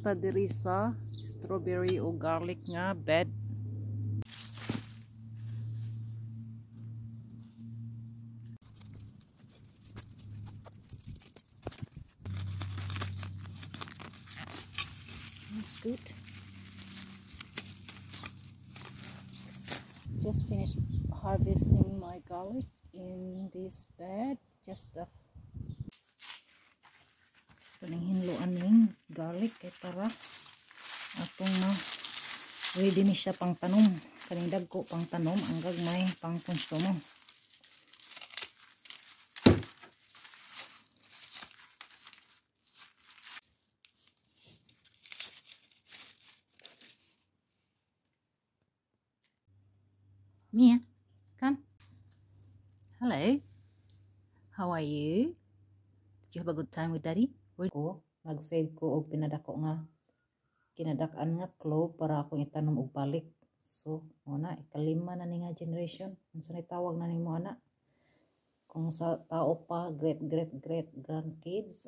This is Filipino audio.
ta diri sa strawberry o garlic nga bed. That's good. Just finished harvesting my garlic in this bed. Just ito ning hinluan ning garlic kay para atong ready ni siya pang tanom. Kaning dagko pang tanom ang gagmay pang konsumo. Mia, come. Hello. How are you? Did you have a good time with Daddy? Ko nag-save ko og pinadako nga kinadak-an nga clove para akong itanom og balik. So, muna ikalima na ni nga generation. Unsa ni tawag na nimo ana? Kung sa tao pa great grandkids.